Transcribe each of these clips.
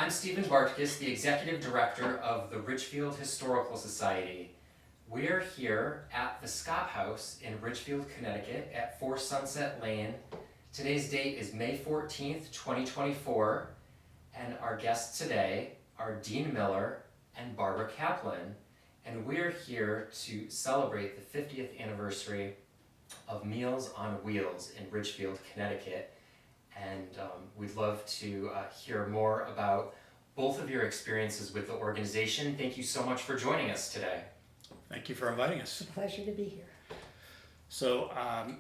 I'm Stephen Bartkus, the Executive Director of the Ridgefield Historical Society. We're here at the Scott House in Ridgefield, Connecticut at 4 Sunset Lane. Today's date is May 14th, 2024, and our guests today are Dean Miller and Barbara Kaplan, and we're here to celebrate the 50th anniversary of Meals on Wheels in Ridgefield, Connecticut. And we'd love to hear more about both of your experiences with the organization. Thank you so much for joining us today. Thank you for inviting us. It's a pleasure to be here. So,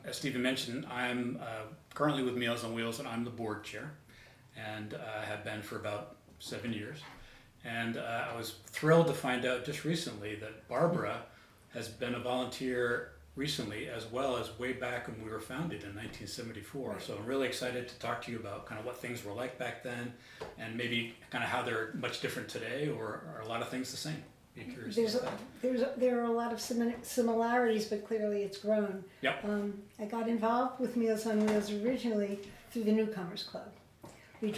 as Stephen mentioned, I'm currently with Meals on Wheels, and I'm the board chair, and have been for about 7 years. And I was thrilled to find out just recently that Barbara has been a volunteer recently, as well as way back when we were founded in 1974. Right. So I'm really excited to talk to you about kind of what things were like back then, and maybe kind of how they're much different today, or are a lot of things the same. Be curious about that. There are a lot of similarities, but clearly it's grown. Yep. I got involved with Meals on Wheels originally through the Newcomers Club. When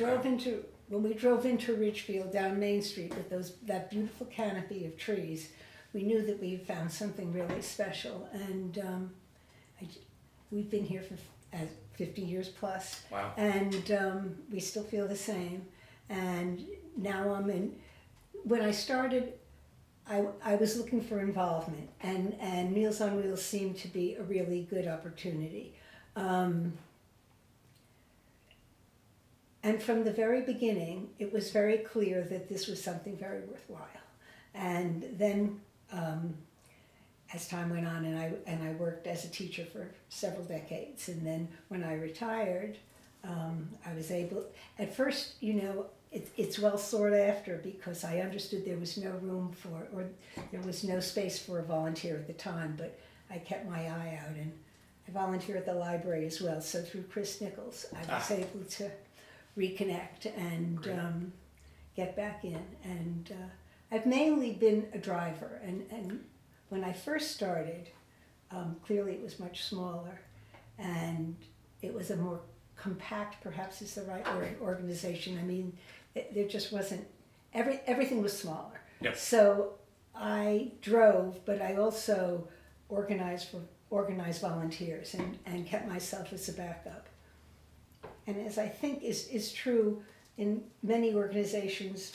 we drove into Ridgefield down Main Street with that beautiful canopy of trees, we knew that we had found something really special, and we've been here for 50 years plus. Wow. And we still feel the same. And now when I started, I was looking for involvement, and Meals on Wheels seemed to be a really good opportunity. And from the very beginning, it was very clear that this was something very worthwhile. And then, as time went on, and I worked as a teacher for several decades, and then when I retired, I was able. At first, it's well sought after because I understood there was no room for, or there was no space for a volunteer at the time. But I kept my eye out, and I volunteer at the library as well. So through Chris Nichols, I was able to reconnect and get back in. And I've mainly been a driver, and when I first started, clearly it was much smaller, and it was a more compact, perhaps is the right word, organization. I mean, there just wasn't, everything was smaller. Yep. So I drove, but I also organized volunteers and kept myself as a backup. And as I think is true in many organizations,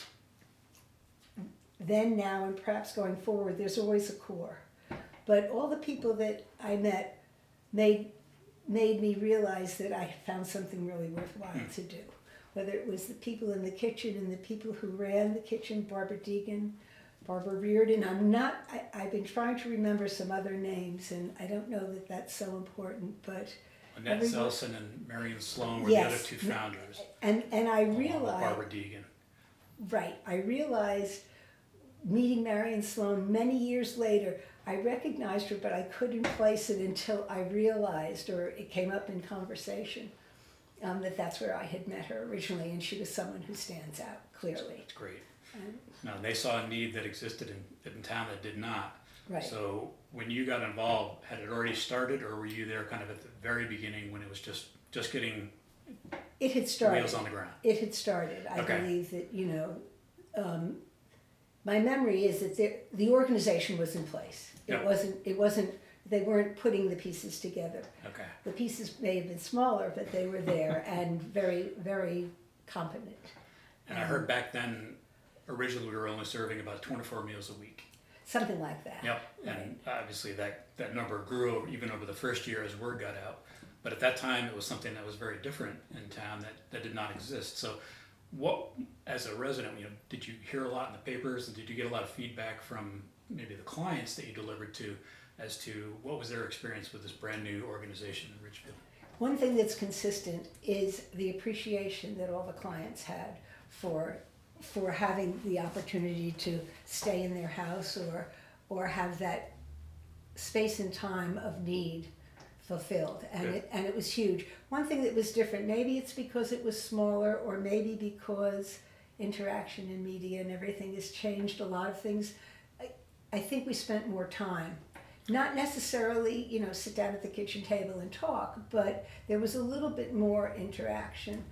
then, now, and perhaps going forward, there's always a core. But all the people that I met made me realize that I had found something really worthwhile to do. Whether it was the people in the kitchen and the people who ran the kitchen, Barbara Deegan, Barbara Reardon. I've been trying to remember some other names, and I don't know that that's so important, but Annette Zelson and Marion Sloan were yes, the other two founders. And I realized, Barbara Deegan. Right, I realized, meeting Marion Sloan many years later, I recognized her, but I couldn't place it until I realized, or it came up in conversation, that that's where I had met her originally, and she was someone who stands out clearly. It's great. Now, they saw a need that existed in town that did not. Right. So when you got involved, had it already started, or were you there kind of at the very beginning when it was just getting It had started. wheels on the ground? It had started. I Okay. believe that, my memory is that the organization was in place. Yep. It wasn't, they weren't putting the pieces together. Okay. The pieces may have been smaller, but they were there and very, very competent. And I heard back then, originally we were only serving about 24 meals a week. Something like that. Yep. Right. And obviously that number grew even over the first year as word got out. But at that time, it was something that was very different in town that did not exist. So what, as a resident, did you hear a lot in the papers, and did you get a lot of feedback from maybe the clients that you delivered to as to what was their experience with this brand new organization in Ridgefield? One thing that's consistent is the appreciation that all the clients had for having the opportunity to stay in their house or have that space and time of need fulfilled, and it was huge. One thing that was different, maybe it's because it was smaller, or maybe because interaction in media and everything has changed a lot of things. I think we spent more time, not necessarily sit down at the kitchen table and talk, but there was a little bit more interaction.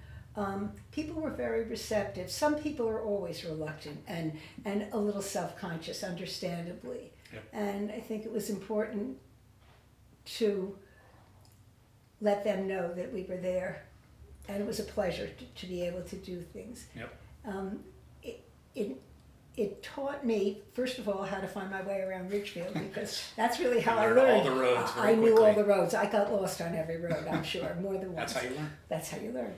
people were very receptive. Some people are always reluctant and a little self-conscious, understandably. Yep. And I think it was important to let them know that we were there, and it was a pleasure to be able to do things. Yep. It taught me, first of all, how to find my way around Ridgefield, because that's really how You I learned learned. all the roads very I knew quickly. all the roads. I got lost on every road, I'm sure, more than once. That's how you learn. That's how you learn.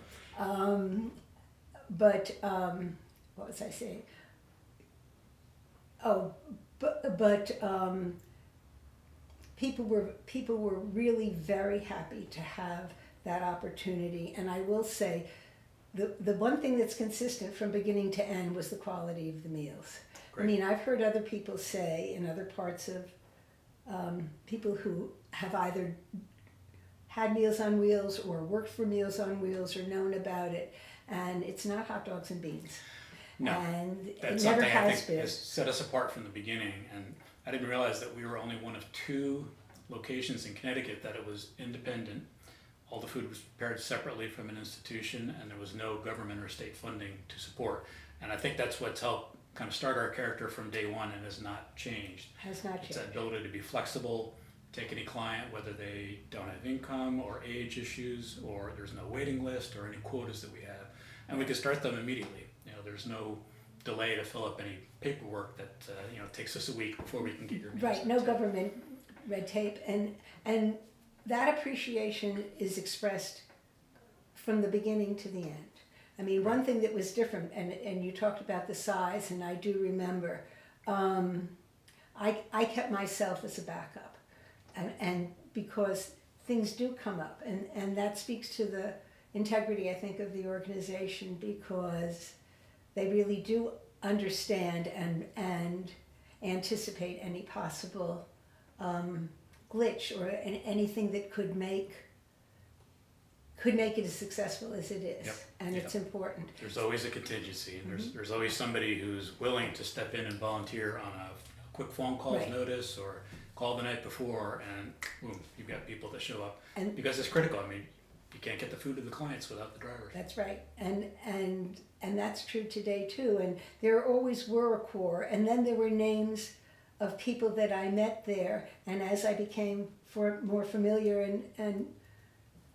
What was I saying? Oh, but people were really very happy to have that opportunity, and I will say, the one thing that's consistent from beginning to end was the quality of the meals. Great. I mean, I've heard other people say in other parts of people who have either had Meals on Wheels or worked for Meals on Wheels or known about it, and it's not hot dogs and beans. No, And that's it never something I has think been. has set us apart from the beginning, and I didn't realize that we were only one of 2 locations in Connecticut that it was independent. All the food was prepared separately from an institution, and there was no government or state funding to support. And I think that's what's helped kind of start our character from day one and has not changed. Has not It's changed. that ability to be flexible, take any client, whether they don't have income or age issues, or there's no waiting list or any quotas that we have. And we can start them immediately. You know, there's no delay to fill up any paperwork that takes us a week before we can get your meals. Right, no government red tape, and that appreciation is expressed from the beginning to the end. I mean, one thing that was different, and you talked about the size, and I do remember, I kept myself as a backup, and because things do come up, and that speaks to the integrity, I think, of the organization, because they really do understand and anticipate any possible glitch or anything that could make it as successful as it is. Yep. And Yep. it's important. There's always a contingency, and there's always somebody who's willing to step in and volunteer on a quick phone call Right. notice or call the night before, and boom, you've got people that show up. And Because it's critical. I mean, you can't get the food to the clients without the drivers. that's right. And that's true today too. And there always were a core, and then there were names of people that I met there, and as I became more familiar and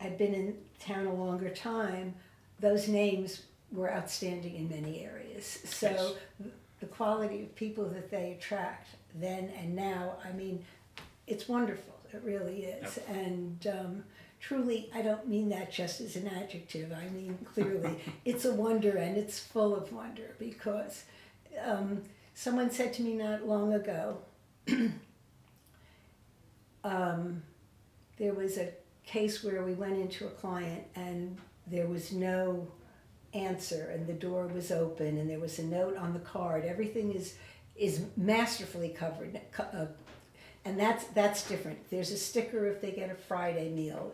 I'd been in town a longer time, those names were outstanding in many areas. So the quality of people that they attract then and now, I mean, it's wonderful. It really is. Yep. And truly, I don't mean that just as an adjective. I mean, clearly, it's a wonder, and it's full of wonder, because someone said to me not long ago, there was a case where we went into a client and there was no answer, and the door was open and there was a note on the card. Everything is masterfully covered, and that's different. There's a sticker if they get a Friday meal.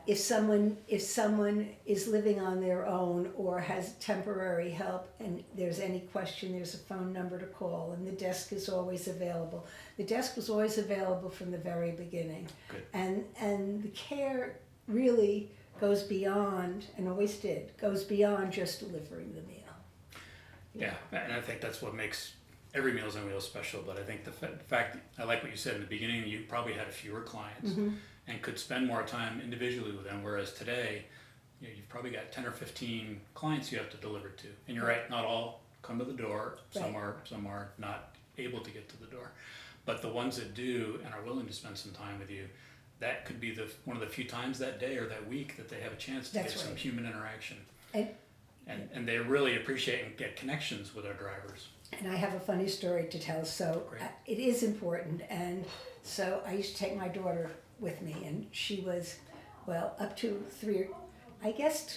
If someone is living on their own or has temporary help and there's any question, there's a phone number to call, and the desk is always available. The desk was always available from the very beginning. Good. And the care really goes beyond, and always goes beyond just delivering the meal. Yeah, and I think that's what makes every Meals on Wheels special. But I think the fact, I like what you said in the beginning, you probably had fewer clients and could spend more time individually with them, whereas today, you've probably got 10 or 15 clients you have to deliver to. And you're right, not all come to the door. Some are not able to get to the door. But the ones that do and are willing to spend some time with you, that could be one of the few times that day or that week that they have a chance to That's get some right. human interaction. And they really appreciate and get connections with our drivers. And I have a funny story to tell. So Great. it is important. And so I used to take my daughter with me, and she was, well, up to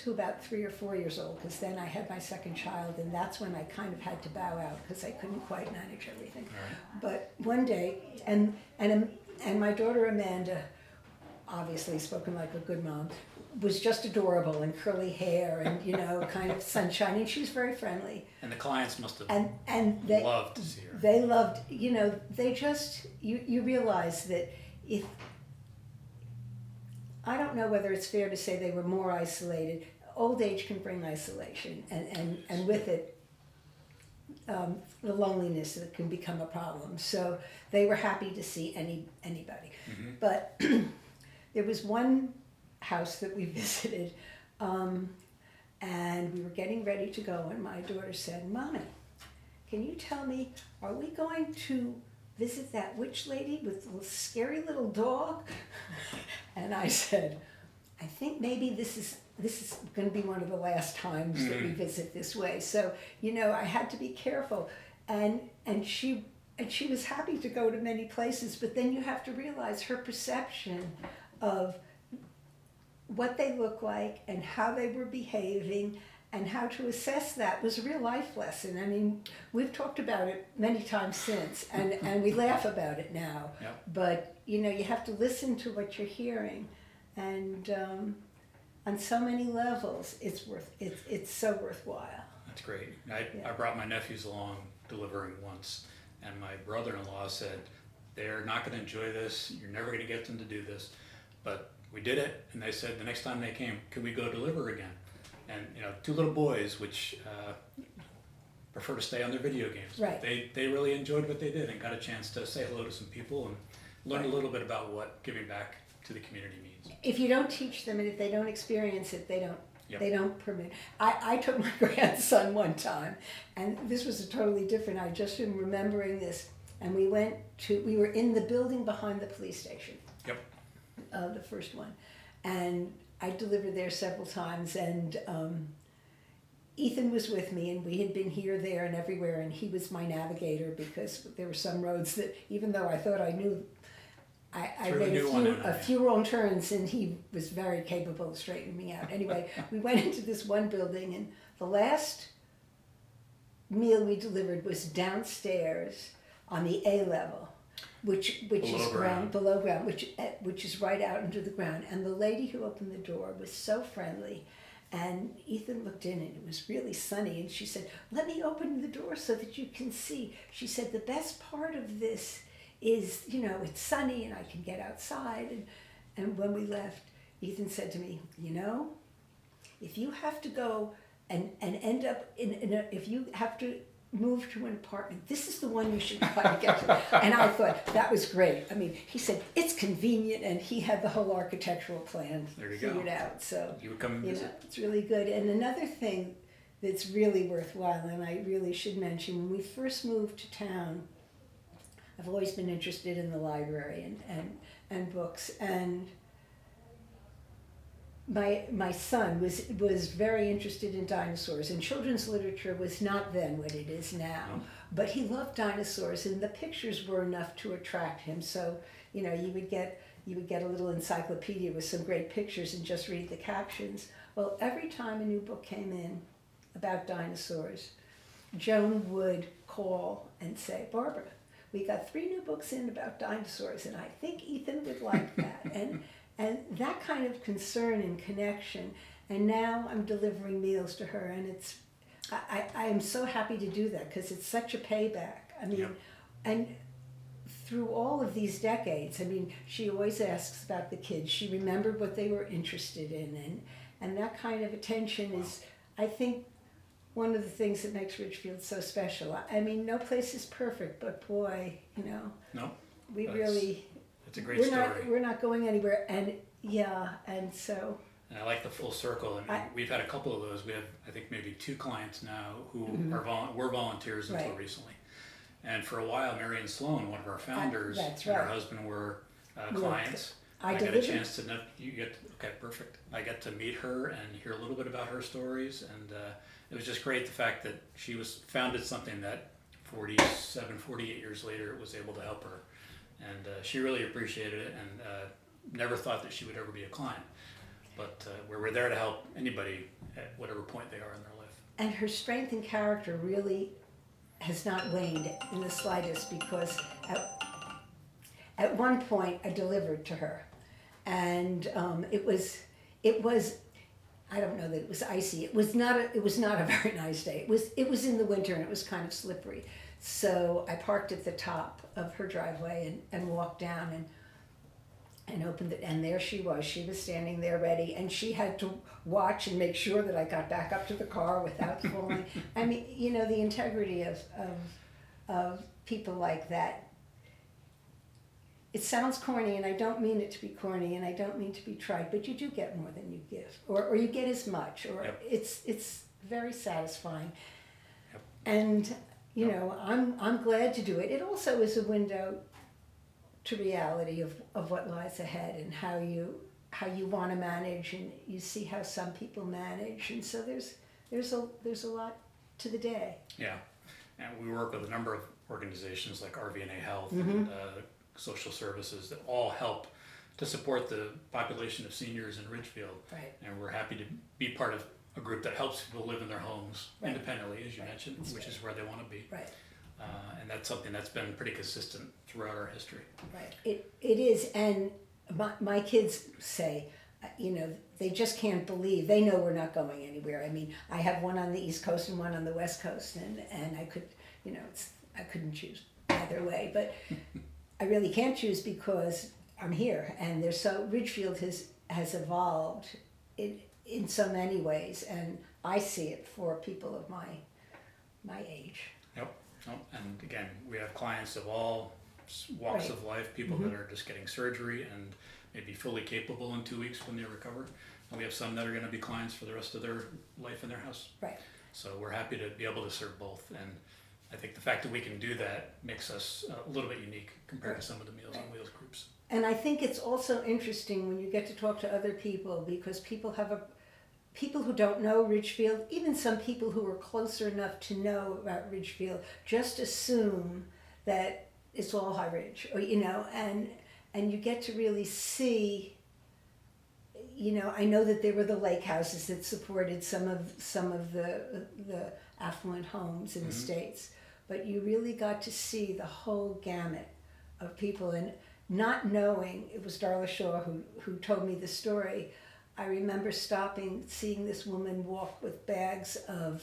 about 3 or 4 years old, because then I had my second child, and that's when I kind of had to bow out because I couldn't quite manage everything. All right. But one day, and my daughter Amanda, obviously spoken like a good mom, was just adorable, and curly hair, and kind of sunshine, and she was very friendly. And the clients must have And they loved to see her. They loved, they just, you realize that if I don't know whether it's fair to say they were more isolated. Old age can bring isolation, and with it, the loneliness that can become a problem. So they were happy to see anybody. Mm-hmm. But there was one house that we visited, and we were getting ready to go, and my daughter said, "Mommy, can you tell me, are we going to visit that witch lady with the scary little dog?" And I said, "I think maybe this is going to be one of the last times that we visit this way." So, I had to be careful. And she was happy to go to many places, but then you have to realize her perception of what they look like and how they were behaving and how to assess that was a real life lesson. I mean, we've talked about it many times since, and we laugh about it now. Yep. But, you have to listen to what you're hearing. And on so many levels, it's so worthwhile. That's great. I brought my nephews along delivering once, and my brother-in-law said, they're not going to enjoy this, you're never going to get them to do this. But we did it, and they said the next time they came, could we go deliver again? And two little boys, which prefer to stay on their video games. Right. They really enjoyed what they did and got a chance to say hello to some people and learn a little bit about what giving back to the community means. If you don't teach them and if they don't experience it, they don't. Yep. They don't permit. I took my grandson one time, and this was totally different. I just am remembering this. And we were in the building behind the police station. Yep. The first one. And I delivered there several times, and Ethan was with me, and we had been here, there, and everywhere, and he was my navigator because there were some roads that, even though I thought I knew, I made a few wrong turns, and he was very capable of straightening me out. Anyway, we went into this one building, and the last meal we delivered was downstairs on the A level, which is below ground, which is right out into the ground. And the lady who opened the door was so friendly, and Ethan looked in, and it was really sunny, and she said, "Let me open the door so that you can see." She said, "The best part of this is, it's sunny and I can get outside." And when we left, Ethan said to me, if you have to go and end up if you have to move to an apartment, this is the one you should try to get to. And I thought, that was great. I mean, he said, it's convenient, and he had the whole architectural plan figured out. So, you would come and visit. It's really good. And another thing that's really worthwhile, and I really should mention, when we first moved to town, I've always been interested in the library and books, and my son was very interested in dinosaurs, and children's literature was not then what it is now. No. But he loved dinosaurs, and the pictures were enough to attract him. So you would get a little encyclopedia with some great pictures and just read the captions. Well, every time a new book came in about dinosaurs, Joan would call and say, "Barbara, we got 3 new books in about dinosaurs, and I think Ethan would like that." And that kind of concern and connection. And now I'm delivering meals to her, and I am so happy to do that because it's such a payback. I mean, Yep. And through all of these decades, I mean, she always asks about the kids. She remembered what they were interested in, and that kind of attention is, I think, one of the things that makes Ridgefield so special. I mean, no place is perfect, but boy, No, we really, it's a great story. we're not going anywhere, and so. And I like the full circle. I mean, we've had a couple of those. We have, I think, maybe 2 clients now who were volunteers until recently. And for a while, Marion Sloan, one of our founders, and her husband were clients. I got a chance to perfect. I got to meet her and hear a little bit about her stories, and it was just great the fact that she founded something that 48 years later was able to help her, and she really appreciated it, and never thought that she would ever be a client, but we're there to help anybody at whatever point they are in their life. And her strength and character really has not waned in the slightest, because at one point I delivered to her, and it was I don't know that it was icy. It was not a very nice day. It was in the winter, and it was kind of slippery. So I parked at the top of her driveway and walked down, and opened it, and there she was standing there ready, and she had to watch and make sure that I got back up to the car without falling. I mean, you know, the integrity of people like that. It sounds corny, and I don't mean it to be corny, and I don't mean to be trite, but you do get more than you give, or you get as much, or Yep. it's very satisfying. Yep. And you know, I'm glad to do it. It also is a window to reality of what lies ahead, and how you want to manage, and you see how some people manage, and so there's a lot to the day. Yeah, and we work with a number of organizations like RVNA Health Mm-hmm. and social services that all help to support the population of seniors in Ridgefield. Right. And we're happy to be part of a group that helps people live in their homes Right. independently, as you Right. mentioned, That's which right. is where they want to be. Right. And that's something that's been pretty consistent throughout our history. Right. It is, and my kids say, you know, they just can't believe. They know we're not going anywhere. I mean, I have one on the East Coast and one on the West Coast, and I could, you know, I couldn't choose either way, but I really can't choose because I'm here, and Ridgefield has evolved in so many ways, and I see it for people of my age. Yep. Oh, and again, we have clients of all walks Right. of life, people that are just getting surgery and maybe fully capable in 2 weeks when they recover. And we have some that are going to be clients for the rest of their life in their house. Right. So we're happy to be able to serve both. And I think the fact that we can do that makes us a little bit unique compared to some of the Meals on Wheels groups. And I think it's also interesting when you get to talk to other people, because people who don't know Ridgefield, even some people who are closer enough to know about Ridgefield, just assume that it's all High Ridge, or you know, and you get to really see. You know, I know that there were the lake houses that supported some of the affluent homes in the States, but you really got to see the whole gamut of people. And not knowing, it was Darla Shaw who told me the story. I remember stopping, seeing this woman walk with bags of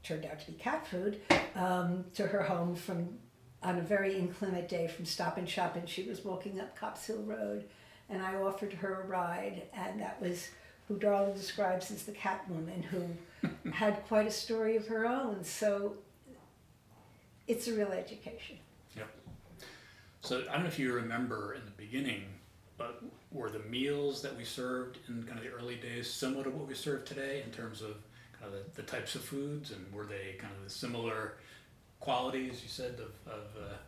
turned out to be cat food, to her home on a very inclement day from Stop and Shop, and she was walking up Cops Hill Road, and I offered her a ride, and that was who Darla describes as the cat woman, who had quite a story of her own. So it's a real education. Yep. So I don't know if you remember in the beginning, but were the meals that we served in kind of the early days similar to what we serve today in terms of kind of the types of foods, and were they kind of the similar qualities, you said, of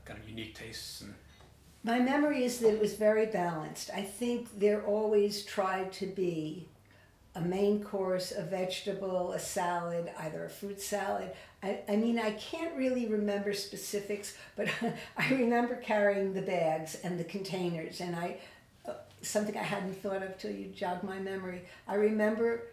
kind of unique tastes? And My memory is that it was very balanced. I think there always tried to be a main course, a vegetable, a salad, either a fruit salad. I mean, I can't really remember specifics, but I remember carrying the bags and the containers, and something I hadn't thought of till you jogged my memory. I remember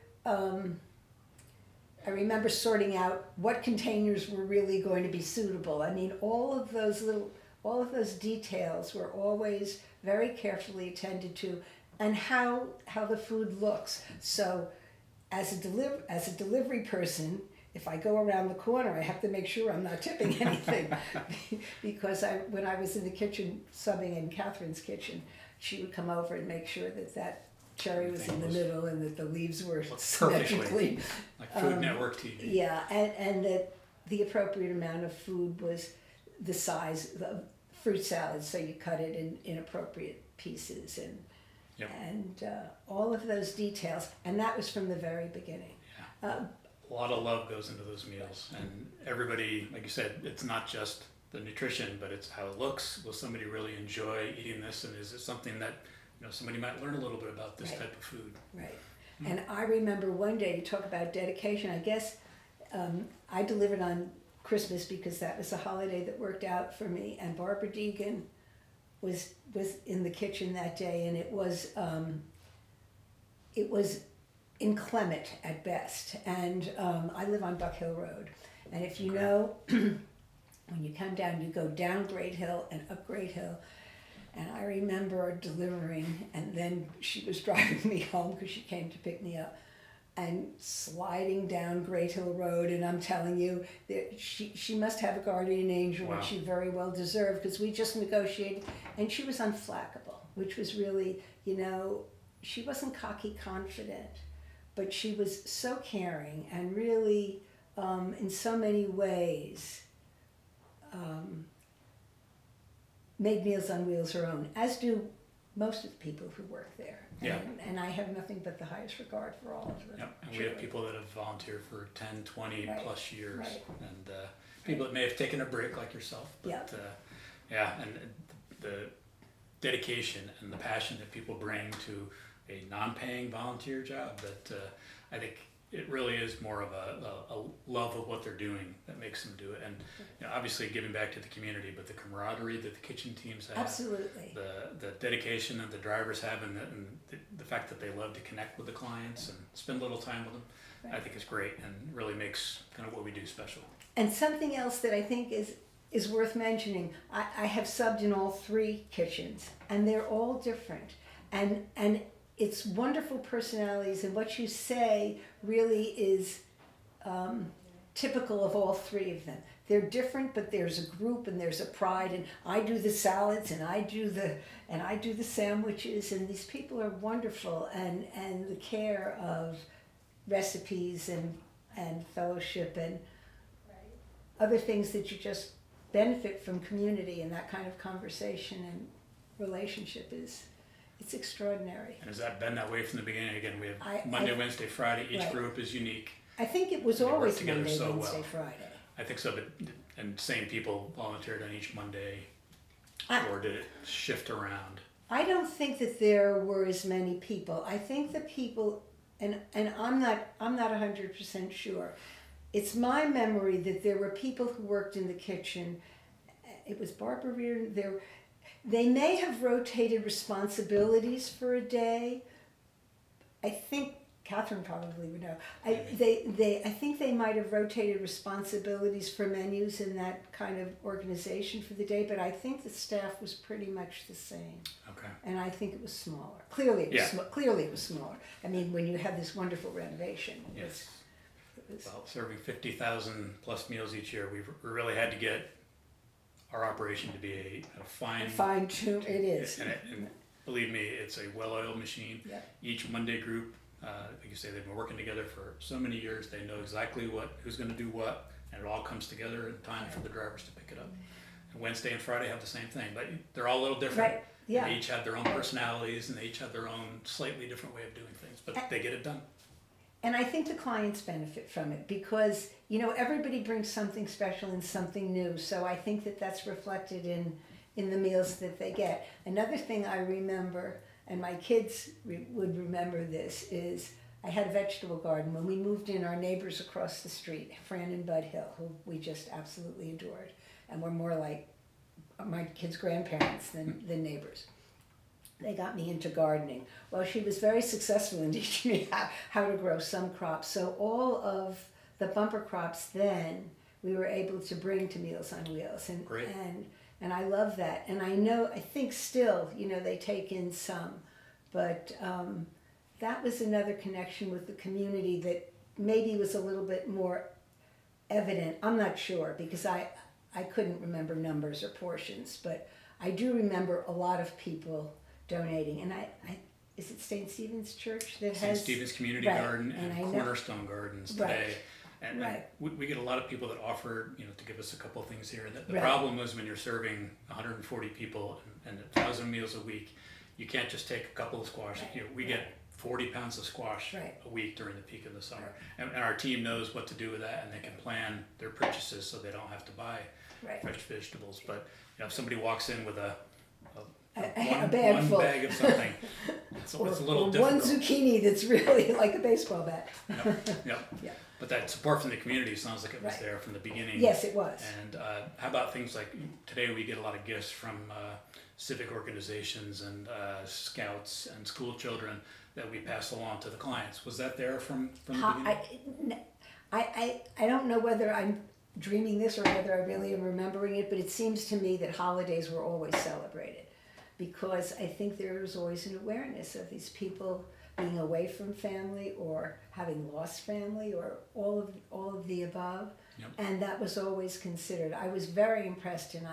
sorting out what containers were really going to be suitable. I mean, all of those details were always very carefully attended to, and how the food looks. So as a delivery person, if I go around the corner, I have to make sure I'm not tipping anything. Because when I was in the kitchen subbing in Catherine's kitchen, she would come over and make sure that cherry was in the middle and that the leaves were symmetrically. like Food Network TV. Yeah, and that the appropriate amount of food was the size of fruit salad, so you cut it in appropriate pieces, and Yep. and all of those details, and that was from the very beginning. A lot of love goes into those meals, and everybody, like you said, it's not just the nutrition, but it's how it looks. Will somebody really enjoy eating this, and is it something that somebody might learn a little bit about this Right. type of food? Right. And I remember one day, you talk about dedication, I guess I delivered on Christmas because that was a holiday that worked out for me, and Barbara Deegan was in the kitchen that day, and it was inclement at best. And I live on Buck Hill Road, and if you know, when you come down, you go down Great Hill and up Great Hill. And I remember delivering, and then she was driving me home because she came to pick me up, and sliding down Great Hill Road, and I'm telling you, that she must have a guardian angel, Wow. which she very well deserved, because we just negotiated, and she was unflappable. which was really, you know, she wasn't cocky confident, but she was so caring and really, in so many ways, made Meals on Wheels her own, as do most of the people who work there. Yeah. And I have nothing but the highest regard for all of them. Yep. And we have people that have volunteered for 10, 20 Right. plus years, Right. and people that may have taken a break like yourself. But yeah, and the dedication and the passion that people bring to a non-paying volunteer job, that I think it really is more of a love of what they're doing that makes them do it. And you know, obviously giving back to the community, but the camaraderie that the kitchen teams have, Absolutely. the dedication that the drivers have, and the fact that they love to connect with the clients and spend a little time with them, I think is great and really makes kind of what we do special. And something else that I think is worth mentioning, I have subbed in all 3 kitchens, and they're all different. And it's wonderful personalities, and what you say really is typical of all 3 of them. They're different, but there's a group and there's a pride, and I do the salads and I do the sandwiches, and these people are wonderful, and the care of recipes and fellowship and other things that you just benefit from community, and that kind of conversation and relationship it's extraordinary. And has that been that way from the beginning? Again, we have I- Monday, Wednesday, Friday. Each Right. group is unique. I think it was They work always together Monday, so Wednesday, well. Friday. I think so, but and same people volunteered on each Monday, I- or did it shift around? I don't think that there were as many people. I think the people, and I'm not 100% sure. It's my memory that there were people who worked in the kitchen. It was Barbara Reardon. They may have rotated responsibilities for a day. I think Catherine probably would know. I think they might have rotated responsibilities for menus in that kind of organization for the day, but I think the staff was pretty much the same. Okay. And I think it was smaller. Clearly, Yeah. Clearly, it was smaller. I mean, when you had this wonderful renovation, Yes. it was Well, serving 50,000 plus meals each year, we really had to get our operation to be a fine. fine-tuned. It is. And believe me, it's a well-oiled machine. Yeah. Each Monday group, like you say, they've been working together for so many years. They know exactly who's going to do what, and it all comes together in time for the drivers to pick it up. And Wednesday and Friday have the same thing, but they're all a little different. Right. Yeah. They each have their own personalities, and they each have their own slightly different way of doing things, but they get it done. And I think the clients benefit from it because, you know, everybody brings something special and something new. So I think that that's reflected in the meals that they get. Another thing I remember, and my kids would remember this, is I had a vegetable garden. When we moved in, our neighbors across the street, Fran and Bud Hill, who we just absolutely adored, and were more like my kids' grandparents than neighbors. They got me into gardening. Well, she was very successful in teaching me how to grow some crops. So all of the bumper crops then we were able to bring to Meals on Wheels. And, Great. and I love that. And I think still, you know, they take in some. But that was another connection with the community that maybe was a little bit more evident. I'm not sure because I couldn't remember numbers or portions, but I do remember a lot of people donating. And is it St. Stephen's Church that St. has Stephen's Community Right, Garden and I and know- Cornerstone Gardens Right, today. And right. we get a lot of people that offer, you know, to give us a couple of things here. The Right. problem is when you're serving 140 people and 1,000 meals a week, you can't just take a couple of squash. Right, You know, we get 40 pounds of squash Right. a week during the peak of the summer. And our team knows what to do with that, and they can plan their purchases so they don't have to buy Right. fresh vegetables. But you know, if somebody walks in with a a bag one full. bag of something, it's a Or little one difficult. zucchini that's really like a baseball bat. Yep. Yeah. But that support from the community sounds like it was Right. there from the beginning. Yes, it was. And how about things like today we get a lot of gifts from civic organizations and scouts and school children that we pass along to the clients. Was that there from the beginning? I don't know whether I'm dreaming this or whether I really am remembering it, but it seems to me that holidays were always celebrated because I think there was always an awareness of these people being away from family or having lost family or all of the above. Yep. And that was always considered. I was very impressed, and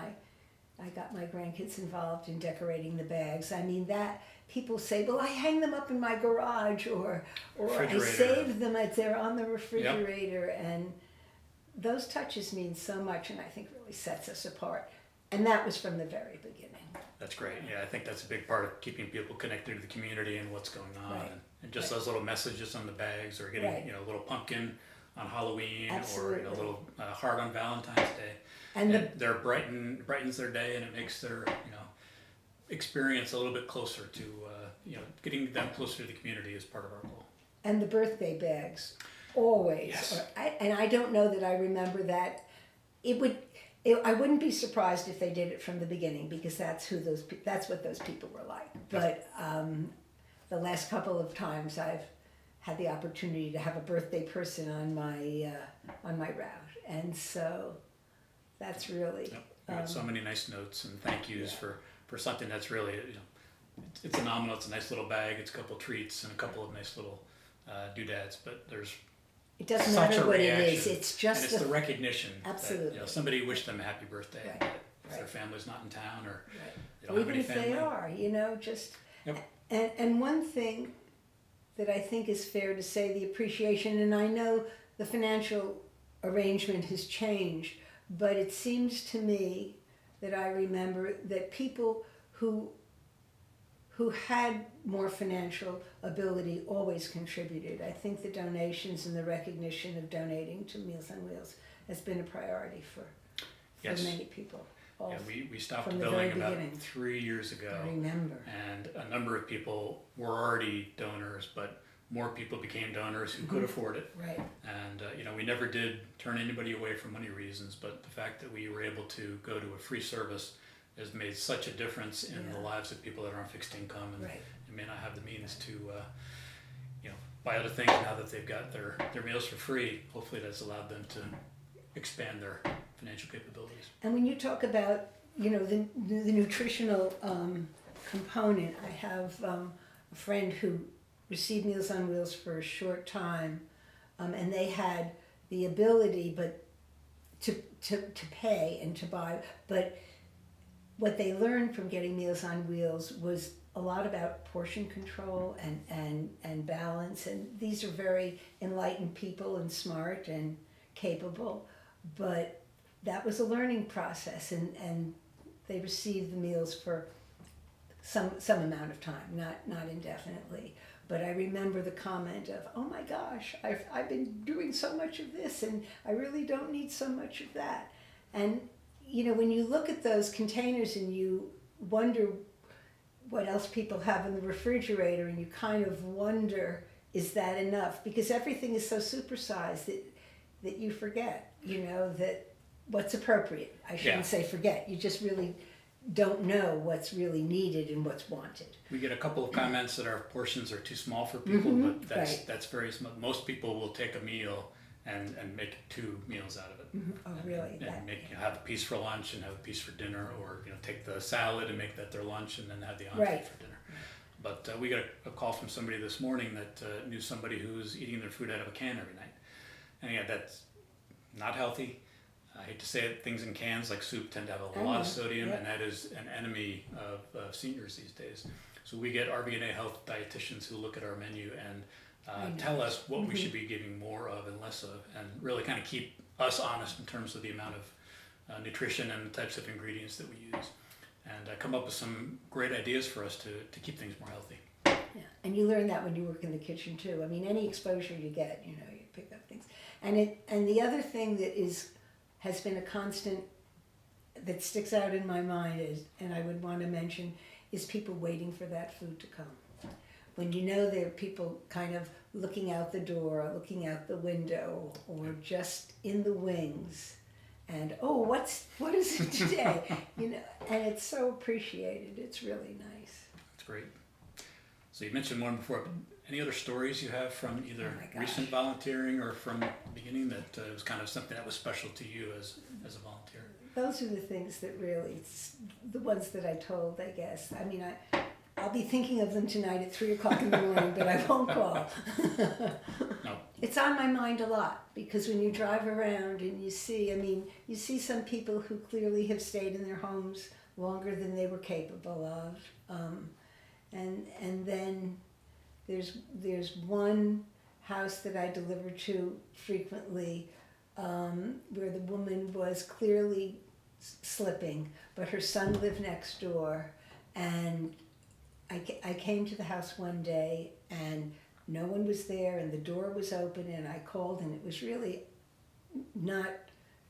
I got my grandkids involved in decorating the bags. I mean, that people say, well, I hang them up in my garage, or I Refrigerator. save them as they're on the refrigerator, and those touches mean so much, and I think really sets us apart. And that was from the very beginning. That's great. Yeah, I think that's a big part of keeping people connected to the community and what's going on. Right. And just Right. those little messages on the bags, or getting, Right. a little pumpkin on Halloween, Absolutely. or a little heart on Valentine's Day. And And they're brightens their day, and it makes their, experience a little bit closer to, getting them closer to the community is part of our goal. And the birthday bags, always. Yes. And I don't know that I remember that. I wouldn't be surprised if they did it from the beginning, because that's what those people were like. But the last couple of times I've had the opportunity to have a birthday person on my route, and so that's really. Yep. We got so many nice notes and thank yous Yeah. for something that's really, it's phenomenal. It's a nice little bag. It's a couple of treats and a couple of nice little doodads, but there's It doesn't such matter a what it reaction. is. It's just and it's the recognition Absolutely. that somebody wished them a happy birthday. Right, That if their right. family's not in town, or right. they don't Or have even any if family. they are, just. Yep. And one thing that I think is fair to say, the appreciation, and I know the financial arrangement has changed, but it seems to me that I remember that people who had more financial ability always contributed. I think the donations and the recognition of donating to Meals on Wheels has been a priority for Yes. many people. Yeah, we stopped from the billing very about beginning. 3 years ago. I remember. And a number of people were already donors, but more people became donors who could afford it. Right. And we never did turn anybody away for money reasons, but the fact that we were able to go to a free service has made such a difference in the Yeah. lives of people that are on fixed income and, Right. and may not have the means to buy other things. Now that they've got their meals for free, hopefully that's allowed them to expand their financial capabilities. And when you talk about, the nutritional component, I have a friend who received Meals on Wheels for a short time, and they had the ability, but to pay and to buy. But what they learned from getting Meals on Wheels was a lot about portion control and balance. And these are very enlightened people and smart and capable. But that was a learning process, and they received the meals for some amount of time, not indefinitely. But I remember the comment of, "Oh my gosh, I've been doing so much of this, and I really don't need so much of that." And when you look at those containers and you wonder what else people have in the refrigerator, and you kind of wonder, is that enough? Because everything is so supersized that you forget, that what's appropriate. I shouldn't say forget. You just really don't know what's really needed and what's wanted. We get a couple of comments that our portions are too small for people, but right. that's very small. Most people will take a meal and make 2 meals out of it. Oh, really? And have a piece for lunch and have a piece for dinner, or take the salad and make that their lunch and then have the entree Right. for dinner. But we got a call from somebody this morning that knew somebody who was eating their food out of a can every night. And again, that's not healthy. I hate to say it, things in cans like soup tend to have a lot of sodium, Yep. and that is an enemy of seniors these days. So we get RB&A health dietitians who look at our menu and tell us what we should be giving more of and less of, and really kind of keep us honest in terms of the amount of nutrition and the types of ingredients that we use, and come up with some great ideas for us to keep things more healthy. Yeah, and you learn that when you work in the kitchen too. I mean, any exposure you get, you pick up things. And the other thing that has been a constant that sticks out in my mind is, and I would want to mention, is people waiting for that food to come. When there are people kind of looking out the door, looking out the window, or just in the wings, and what is it today? And it's so appreciated. It's really nice. That's great. So you mentioned one before, but any other stories you have from either Oh my gosh. recent volunteering or from the beginning that was kind of something that was special to you as a volunteer? Those are the things that really, it's the ones that I told, I guess. I mean, I'll be thinking of them tonight at 3:00 in the morning, but I won't call. No. It's on my mind a lot, because when you drive around and you see some people who clearly have stayed in their homes longer than they were capable of. And then there's one house that I deliver to frequently, where the woman was clearly slipping, but her son lived next door, and I came to the house one day and no one was there and the door was open, and I called, and it was really not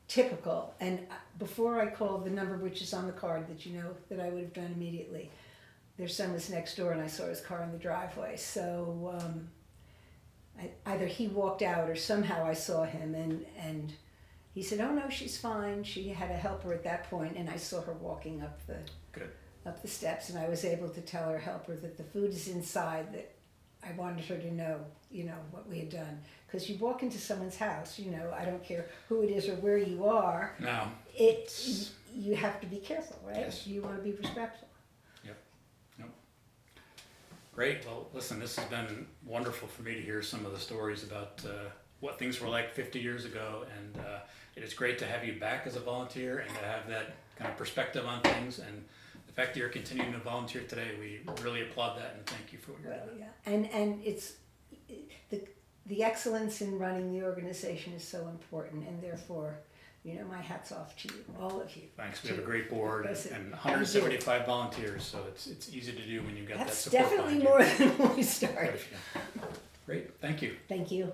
typical. And before I called the number, which is on the card that you know that I would have done immediately, their son was next door and I saw his car in the driveway. So either he walked out or somehow I saw him, and he said, "Oh no, she's fine." She had a helper at that point, and I saw her walking up the steps, and I was able to tell her helper that the food is inside, that I wanted her to know, what we had done. Because you walk into someone's house, I don't care who it is or where you are, No. you have to be careful, right? Yes. You want to be respectful. Great. Well, listen, this has been wonderful for me to hear some of the stories about what things were like 50 years ago, and it is great to have you back as a volunteer and to have that kind of perspective on things. And the fact that you're continuing to volunteer today, we really applaud that and thank you for what you're doing. Yeah, and it's the excellence in running the organization is so important, and therefore, my hat's off to you, all of you. Thanks. We have a great board Yes, and 175 volunteers, so it's easy to do when you've got that That's support definitely behind you. more than when we started. Great. Thank you. Thank you.